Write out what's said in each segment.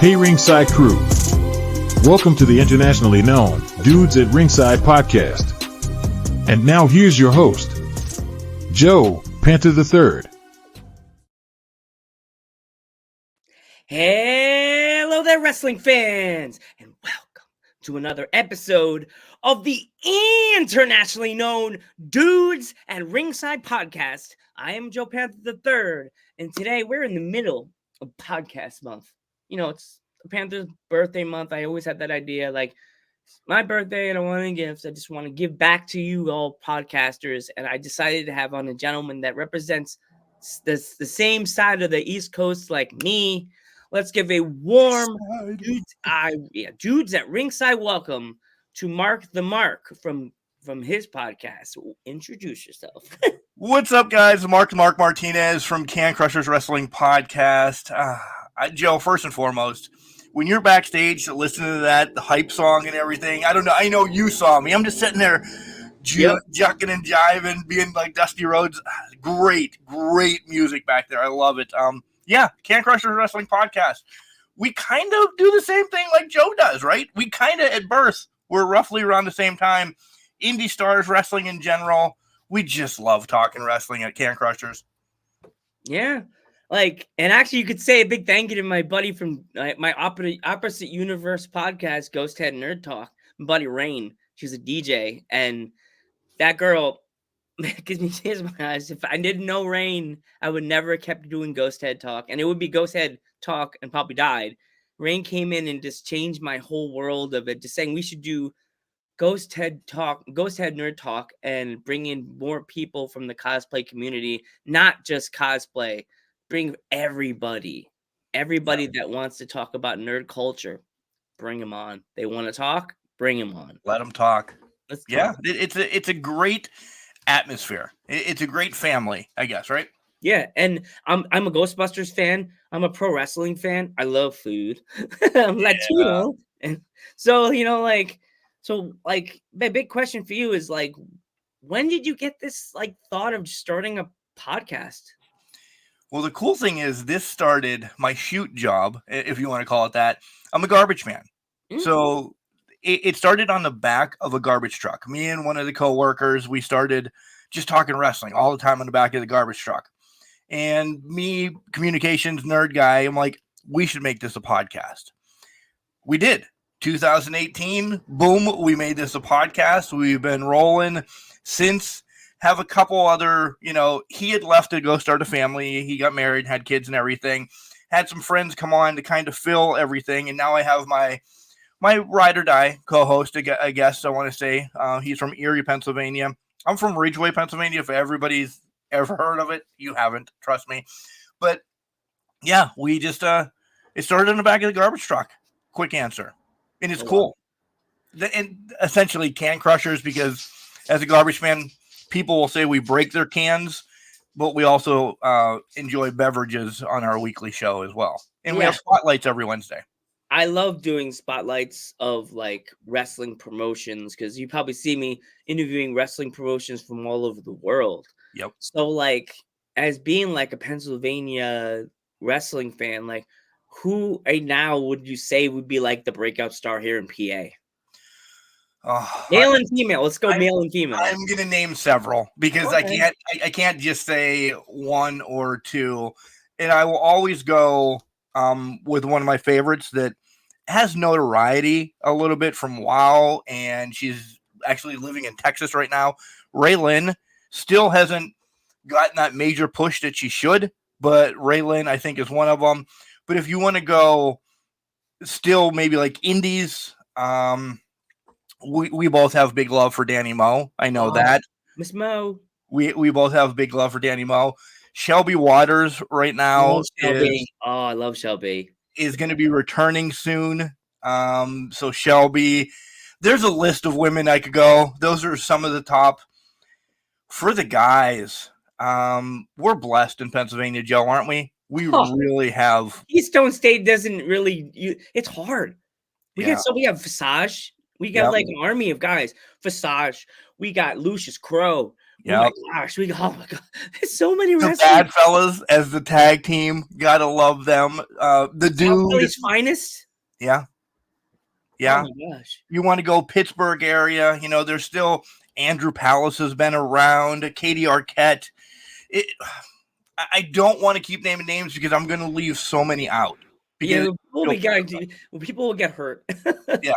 Hey Ringside crew, welcome to the internationally known Dudes at Ringside podcast. And now here's your host, Joe Panther III. Hello there, wrestling fans, and welcome to another episode of the internationally known Dudes at Ringside podcast. I am Joe Panther III, and today we're in the middle of podcast month. You know, it's Panther's birthday month. I always had that idea, like, it's my birthday, I don't want any gifts. I just want to give back to you all podcasters, and I decided to have on a gentleman that represents the same side of the East Coast like me. Let's give a warm Dudes at Ringside welcome to Mark the Mark from his podcast. Introduce yourself. What's up, guys? Mark Martinez from Can Crushers Wrestling Podcast. Joe, first and foremost, when you're backstage listening to that, the hype song and everything, I don't know. I know you saw me. I'm just sitting there jucking and jiving, being like Dusty Rhodes. Great music back there. I love it. Can Crushers Wrestling Podcast. We kind of do the same thing like Joe does, right? We kind of, at birth, we're roughly around the same time. Indie stars, wrestling in general. We just love talking wrestling at Can Crushers. Yeah. And actually, you could say a big thank you to my buddy from my Opposite Universe podcast, Ghost Head Nerd Talk, my buddy Rain. She's a DJ, and that girl gives me tears in my eyes. If I didn't know Rain, I would never have kept doing Ghost Head Talk, and it would be Ghost Head Talk and probably died. Rain came in and just changed my whole world of it, just saying we should do Ghost Head Nerd Talk, and bring in more people from the cosplay community, not just cosplay. Bring everybody that wants to talk about nerd culture. Bring them on. They want to talk. Bring them on. Let them talk. Let's talk. Yeah, it's a great atmosphere. It's a great family, I guess, right? Yeah, and I'm a Ghostbusters fan. I'm a pro wrestling fan. I love food. I'm Latino, and so my big question for you is when did you get this thought of starting a podcast? Well, the cool thing is this started my shoot job, if you want to call it that. I'm a garbage man. Mm-hmm. So it started on the back of a garbage truck. Me and one of the coworkers, we started just talking wrestling all the time on the back of the garbage truck. And me, communications nerd guy, I'm like, we should make this a podcast. We did. 2018, boom, we made this a podcast. We've been rolling since. Have a couple other, he had left to go start a family. He got married, had kids and everything. Had some friends come on to kind of fill everything. And now I have my ride or die co-host, I guess I want to say. He's from Erie, Pennsylvania. I'm from Ridgeway, Pennsylvania. If everybody's ever heard of it, you haven't, trust me. But yeah, we just, it started in the back of the garbage truck. Quick answer. And it's cool. And essentially Can Crushers, because as a garbage man, people will say we break their cans, but we also enjoy beverages on our weekly show as well. And we have spotlights every Wednesday. I love doing spotlights of wrestling promotions, because you probably see me interviewing wrestling promotions from all over the world. Yep. So as being a Pennsylvania wrestling fan, who right now would you say would be the breakout star here in PA? Male and female. Let's go male and female. I'm gonna name several because I can't just say one or two, and I will always go with one of my favorites that has notoriety a little bit from WoW, and she's actually living in Texas right now. Raylyn still hasn't gotten that major push that she should, but Raylyn I think is one of them. But if you want to go still maybe indies, we both have big love for Danny Moe. I know that. Miss Moe. We both have big love for Danny Moe. Shelby Waters right now Shelby. I love Shelby. Is going to be returning soon. So Shelby, there's a list of women I could go. Those are some of the top. For the guys, we're blessed in Pennsylvania, Joe, aren't we? We really have. Keystone State doesn't really. It's hard. We have Visage. We got like an army of guys. Visage. We got Lucius Crow. Oh my gosh, oh my god, there's so many wrestlers. The Bad Fellas as the tag team, gotta love them. The dude, finest. Yeah. Oh my gosh. You want to go Pittsburgh area? There's still Andrew Palace has been around. Katie Arquette. I don't want to keep naming names because I'm going to leave so many out. People will get hurt. Yeah.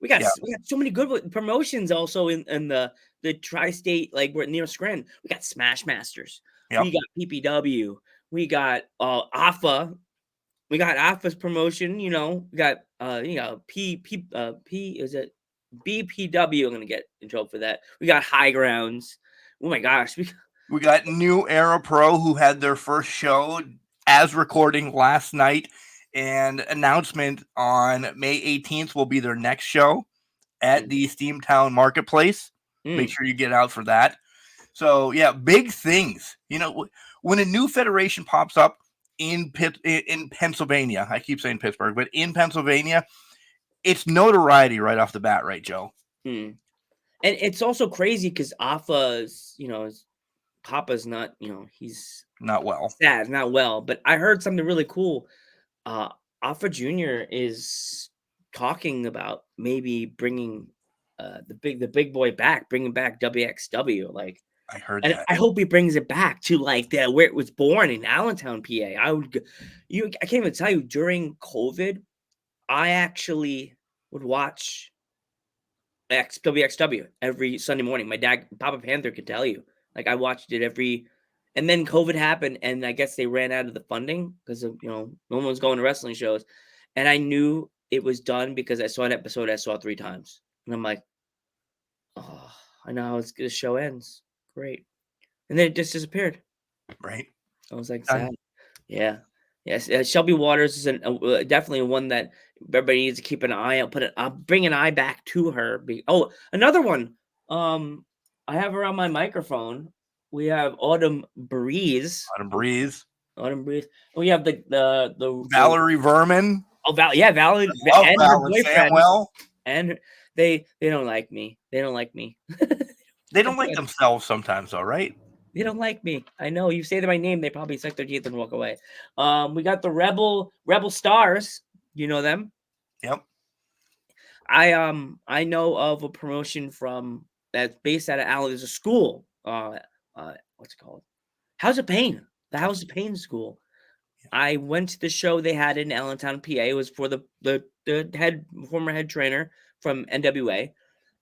We got so many good promotions also in the tri-state, like we're near Scranton. We got Smash Masters. Yep. We got PPW. We got AFA. We got AFA's promotion. We got is it BPW? I'm gonna get in trouble for that. We got High Grounds. Oh my gosh. We got New Era Pro who had their first show as recording last night. And announcement on May 18th will be their next show at the Steamtown Marketplace. Make sure you get out for that. So, big things. When a new federation pops up in Pennsylvania, I keep saying Pittsburgh, but in Pennsylvania, it's notoriety right off the bat, right, Joe? And it's also crazy because AFA's, Papa's not, he's not well. Sad, not well. But I heard something really cool. Alpha Jr. is talking about maybe bringing the big boy back, bringing back WXW. Like I heard and that. I hope he brings it back to like where it was born in Allentown, PA. I can't even tell you during COVID, I actually would watch WXW every Sunday morning. My dad, Papa Panther, could tell you. Like I watched it and then COVID happened, and I guess they ran out of the funding because of no one was going to wrestling shows, and I knew it was done because I saw an episode I saw 3 times, and I'm like, oh, I know how the show ends. Great, and then it just disappeared. Right. I was like, sad. Yeah. Yes. Shelby Waters is definitely one that everybody needs to keep an eye out. I'll bring an eye back to her. Another one. I have her on my microphone. We have Autumn Breeze. We have the Valerie Verman. Oh, Valerie and her boyfriend. Samwell. And they don't like me. They don't like me. They don't like themselves sometimes, though, right? They don't like me. I know. You say my name, they probably suck their teeth and walk away. We got the Rebel Stars. You know them? Yep. I know of a promotion from that's based out of Allen. There's a school. What's it called? House of Pain. The House of Pain school. I went to the show they had in Allentown, PA. It was for the former head trainer from NWA,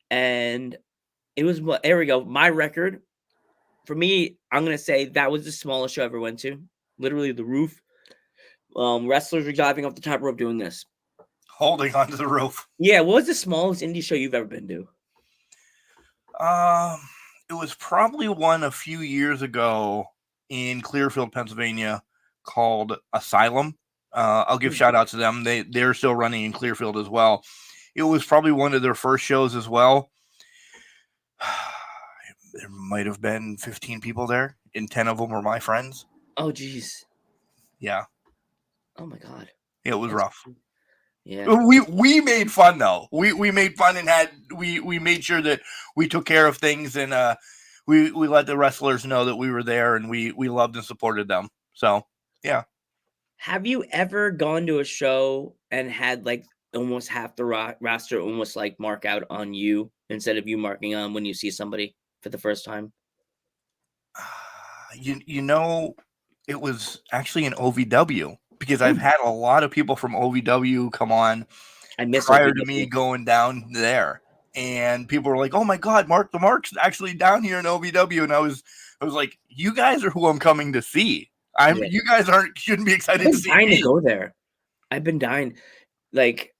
and it was there we go. My record for me, I'm gonna say that was the smallest show I ever went to. Literally the roof. Wrestlers were diving off the top rope doing this, holding onto the roof. Yeah, what was the smallest indie show you've ever been to? It was probably one a few years ago in Clearfield, Pennsylvania, called Asylum. I'll give shout out to them. They're still running in Clearfield as well. It was probably one of their first shows as well. There might have been 15 people there, and 10 of them were my friends. Oh, geez. Yeah. Oh my God. It was rough. Yeah. We made fun though. We made fun and we made sure that we took care of things, and we let the wrestlers know that we were there, and we loved and supported them. So yeah. Have you ever gone to a show and had like almost half the roster almost like mark out on you instead of you marking on when you see somebody for the first time? It was actually an OVW. Because I've had a lot of people from OVW come on prior to me going down there, and people were like, "Oh my God, Mark's actually down here in OVW," and I was like, "You guys are who I'm coming to see. You guys shouldn't be excited to see me." To go there. I've been dying. Like,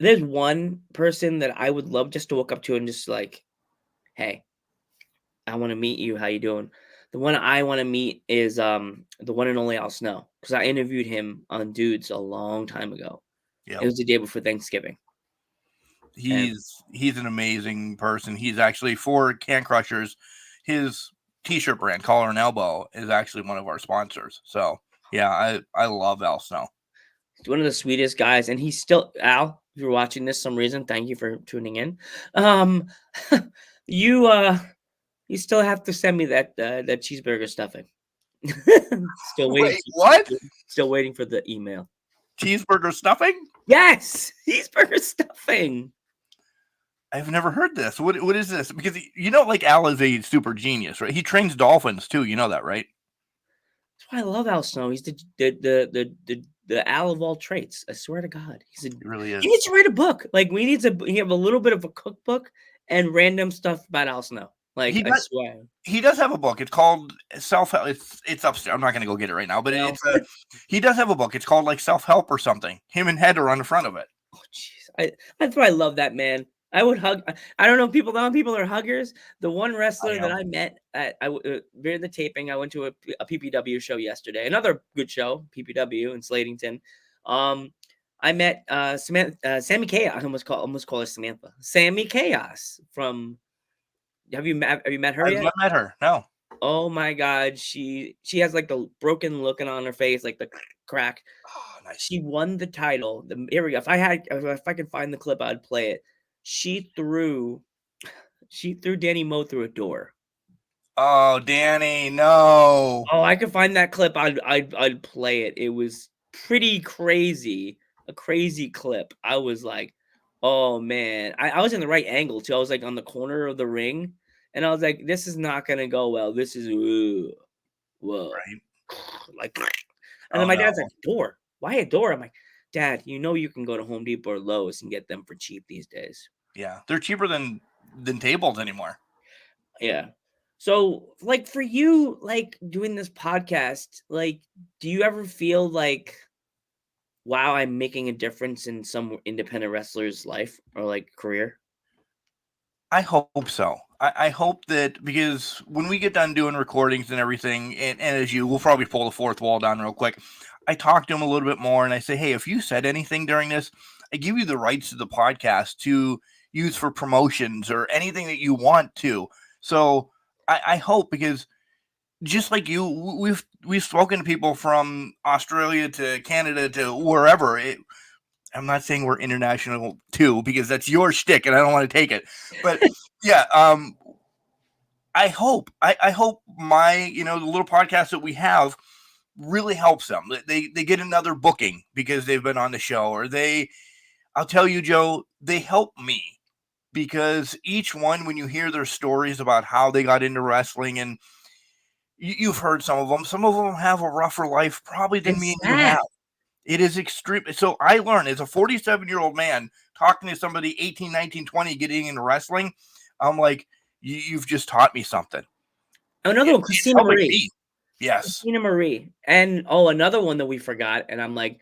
there's one person that I would love just to walk up to and just like, "Hey, I want to meet you. How you doing?" The one I want to meet is the one and only Al Snow, because I interviewed him on Dudes a long time ago. Yeah, It was the day before Thanksgiving. he's an amazing person. He's actually, for Can Crushers, his t-shirt brand, Collar and Elbow, is actually one of our sponsors. So yeah, I love Al Snow. He's one of the sweetest guys, and he's still Al. If you're watching this, some reason, thank you for tuning in. You still have to send me that that cheeseburger stuffing. Still waiting. Wait, what? Still waiting for the email. Cheeseburger stuffing? Yes, cheeseburger stuffing. I've never heard this. What is this? Because like Al is a super genius, right? He trains dolphins too. You know that, right? That's why I love Al Snow. He's the Al of all traits. I swear to God, He really is. He needs to write a book. Like we need to. He have a little bit of a cookbook and random stuff about Al Snow. Like I swear, he does have a book. It's called Self-Help. It's upstairs. I'm not going to go get it right now, but he does have a book. It's called like Self-Help or something. Him and Head are on the front of it. Oh jeez, that's why I love that man. I would hug. I don't know. People are huggers. The one wrestler that I met during the taping, I went to a PPW show yesterday. Another good show, PPW in Slatington. I met Sammy Chaos. I almost call her Samantha. Sammy Chaos from. Have you met her yet? I've not met her. No. Oh my God, she has like the broken looking on her face, like the crack. Oh, nice. She won the title. Here we go. If I could find the clip, I'd play it. She threw Danny Moe through a door. Oh, Danny, no. Oh, I could find that clip. I'd play it. It was pretty crazy. A crazy clip. I was like, oh man. I was in the right angle too. I was like on the corner of the ring. And I was like, this is not gonna go well. This is whoa. Right. Like, and then my dad's like, door. Why a door? I'm like, Dad, you can go to Home Depot or Lowe's and get them for cheap these days. Yeah, they're cheaper than tables anymore. Yeah. So, like, for you, like, doing this podcast, like, do you ever feel like, wow, I'm making a difference in some independent wrestler's life or, like, career? I hope so. I hope that, because when we get done doing recordings and everything, and as we'll probably pull the fourth wall down real quick, I talk to him a little bit more, and I say, hey, if you said anything during this, I give you the rights to the podcast to use for promotions or anything that you want to. So I hope, because just like you, we've spoken to people from Australia to Canada to wherever. I'm not saying we're international too, because that's your shtick and I don't want to take it. But yeah, I hope my, the little podcast that we have really helps them. They get another booking because they've been on the show, or I'll tell you, Joe, they help me, because each one, when you hear their stories about how they got into wrestling, and you've heard some of them have a rougher life probably than me and you have. It is extreme. So I learned, as a 47-year-old man talking to somebody 18, 19, 20 getting into wrestling, I'm like, you've just taught me something. Another one, Christina Marie. Yes. Christina Marie. And another one that we forgot. And I'm like,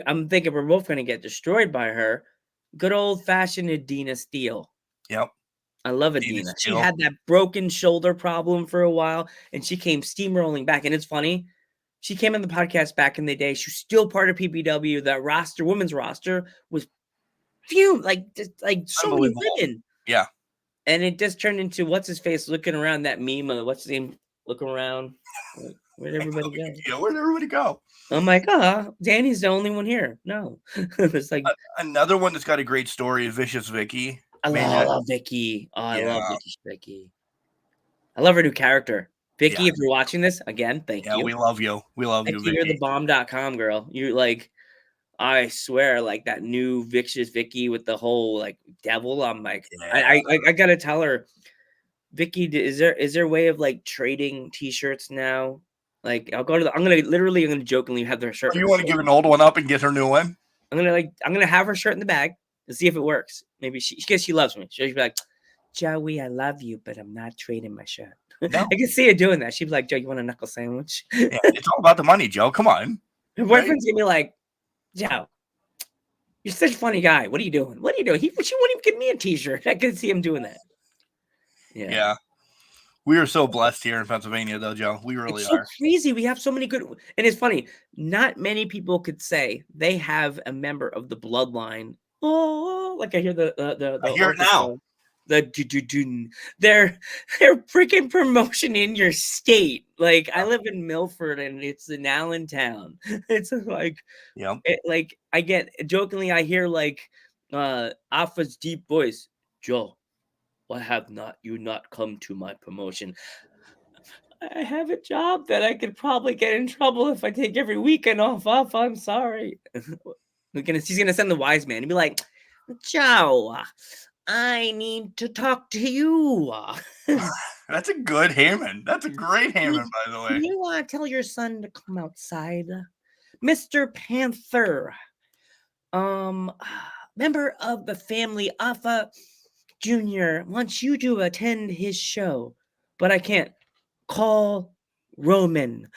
I'm thinking we're both going to get destroyed by her. Good old fashioned Adina Steele. Yep. I love Adina. She had that broken shoulder problem for a while, and she came steamrolling back. And it's funny. She came in the podcast back in the day. She was still part of PPW. That roster, women's roster, was few, like so many women. Yeah. And it just turned into what's his face looking around, that meme of what's his name looking around. Where'd everybody go? Yeah, where'd everybody go? I'm like, Danny's the only one here. No. It's like another one that's got a great story is Vicious Vicky. I love Vicky. Oh, I love Vicious Vicky. I love her new character. Vicky, if you're watching this, again, thank you. Yeah, we love you. We love you, Vicky. You're the bomb.com girl. You're like, I swear, like that new Vicious Vicky with the whole like devil. I'm like, I gotta tell her, Vicky, is there a way of like trading t-shirts now? Like, I'm gonna jokingly have their shirt. You want to give an old one up and get her new one? I'm gonna have her shirt in the bag and see if it works. Maybe she loves me. She'll be like, Joey, I love you, but I'm not trading my shirt. No. I can see her doing that. She'd be like, Joe, you want a knuckle sandwich? Yeah, it's all about the money, Joe. Come on. Her boyfriend's gonna be like, Joe, you're such a funny guy. What are you doing? She won't even give me a t-shirt. I can see him doing that. Yeah. We are so blessed here in Pennsylvania, though, Joe. We really It's so are. crazy. We have so many good, and it's funny. Not many people could say they have a member of the bloodline. Oh, like I hear the I hear it now. orchestra. They're freaking promotion in your state. Like I live in Milford, and it's in Allentown. It's like, Yep. like I get jokingly, I hear like Alpha's deep voice, Joe. Why have you not come to my promotion? I have a job that I could probably get in trouble if I take every weekend off. I'm sorry. She's gonna send the wise man and be like, Joe, I need to talk to you. That's a good Heyman. That's a great Heyman, by the way. You want to tell your son to come outside, Mr. Panther? Member of the family, Alpha Jr. wants you to attend his show, but I can't. Call Roman.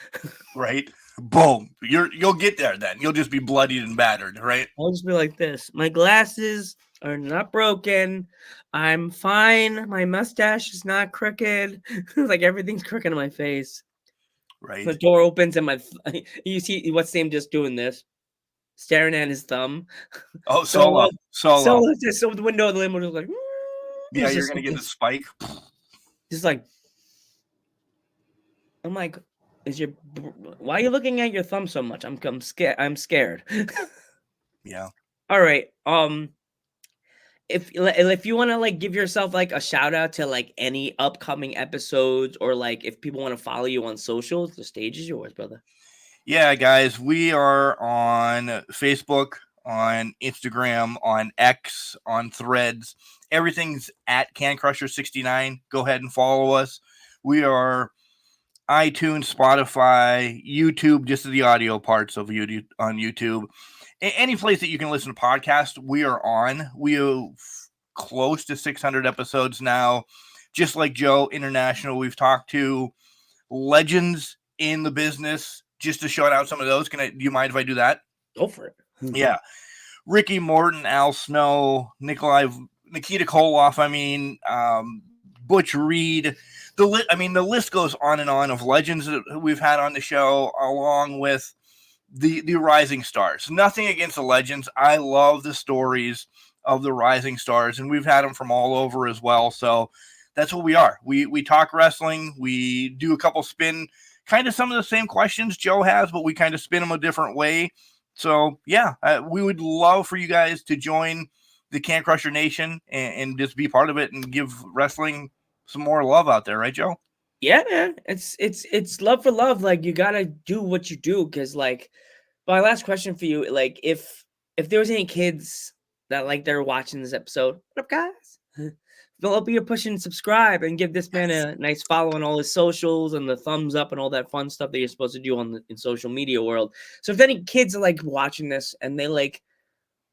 Right? Boom. You'll get there then. You'll just be bloodied and battered, right? I'll just be like this. My glasses are not broken. I'm fine. My mustache is not crooked. Like everything's crooked on my face. Right. The door opens and you see what's Sam just doing this, staring at his thumb. Oh, Solo. Just over the window of the limo, just like, yeah, you're gonna get the spike. Just like, I'm like, why are you looking at your thumb so much? I'm scared. I'm scared. Yeah. All right. If you want to like give yourself like a shout out to like any upcoming episodes, or like if people want to follow you on socials, the stage is yours, brother. Yeah, guys, we are on Facebook, on Instagram, on X, on Threads. Everything's at CanCrusher69. Go ahead and follow us. We are iTunes, Spotify, YouTube, just the audio parts of YouTube on YouTube. Any place that you can listen to podcasts, we are on. We are close to 600 episodes now. Just like Joe International, we've talked to legends in the business. Just to shout out some of those. Do you mind if I do that? Go for it. Yeah. Ricky Morton, Al Snow, Nikita Koloff, Butch Reed. The list goes on and on of legends that we've had on the show, along with the rising stars. Nothing against the legends. I love the stories of the rising stars, and we've had them from all over as well. So that's what we are. We talk wrestling. We do a couple kind of some of the same questions Joe has, but we kind of spin them a different way. So yeah, we would love for you guys to join the Can Crusher Nation and just be part of it and give wrestling some more love out there, right, Joe? Yeah, man. It's love for love. Like you gotta do what you do, because like my last question for you, like if there was any kids that like they're watching this episode, what up, guys? Fill up your push and subscribe and give this man a nice follow on all his socials and the thumbs up and all that fun stuff that you're supposed to do in social media world. So if any kids are like watching this and they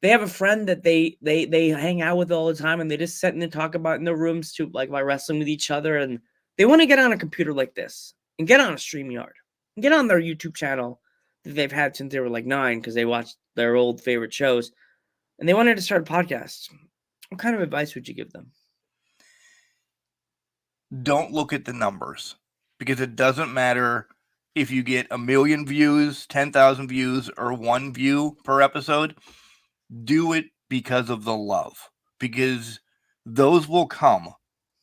have a friend that they hang out with all the time, and they just sit and talk about in their rooms to like by wrestling with each other, and they want to get on a computer like this and get on a StreamYard and get on their YouTube channel that they've had since they were like 9 because they watched their old favorite shows, and they wanted to start a podcast. What kind of advice would you give them? Don't look at the numbers, because it doesn't matter if you get 1 million views, 10,000 views, or 1 view per episode. Do it because of the love, because those will come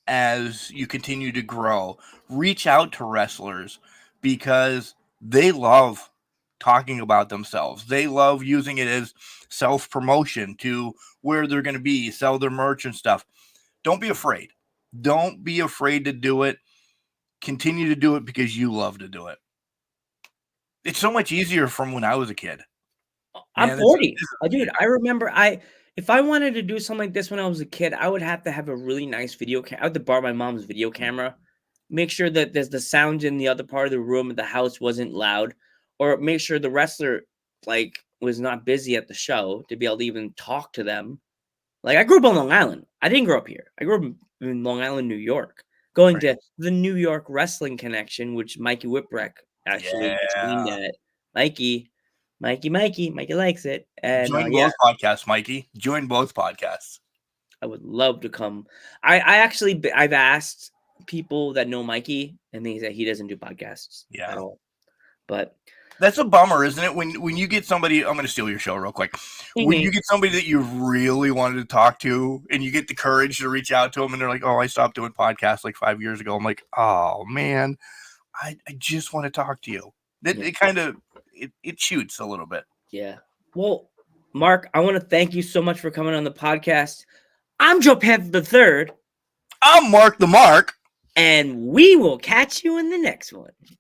as you continue to grow. Reach out to wrestlers because they love talking about themselves. They love using it as self-promotion to where they're going to be, sell their merch and stuff. Don't be afraid. Don't be afraid to do it. Continue to do it because you love to do it. It's so much easier from when I was a kid. I'm 40. Dude, I remember if I wanted to do something like this when I was a kid, I would have to have a really nice video camera. I had to borrow my mom's video camera. Make sure that there's the sound in the other part of the room and the house wasn't loud, or make sure the wrestler like was not busy at the show to be able to even talk to them. Like I grew up on Long Island. I didn't grow up here. I grew up in Long Island, New York, going to the New York Wrestling Connection, which Mikey Whipwreck actually tweeted at. Mikey likes it. And join both podcasts, Mikey. Join both podcasts. I would love to come. I've asked people that know Mikey and think that he doesn't do podcasts at all. But that's a bummer, isn't it? When you get somebody, I'm going to steal your show real quick. When you get somebody that you really wanted to talk to and you get the courage to reach out to them and they're like, oh, I stopped doing podcasts like 5 years ago. I'm like, oh man, I just want to talk to you. It kind of, it shoots a little bit. Yeah. Well, Mark, I want to thank you so much for coming on the podcast. I'm Joe Panther III. I'm Mark the Mark. And we will catch you in the next one.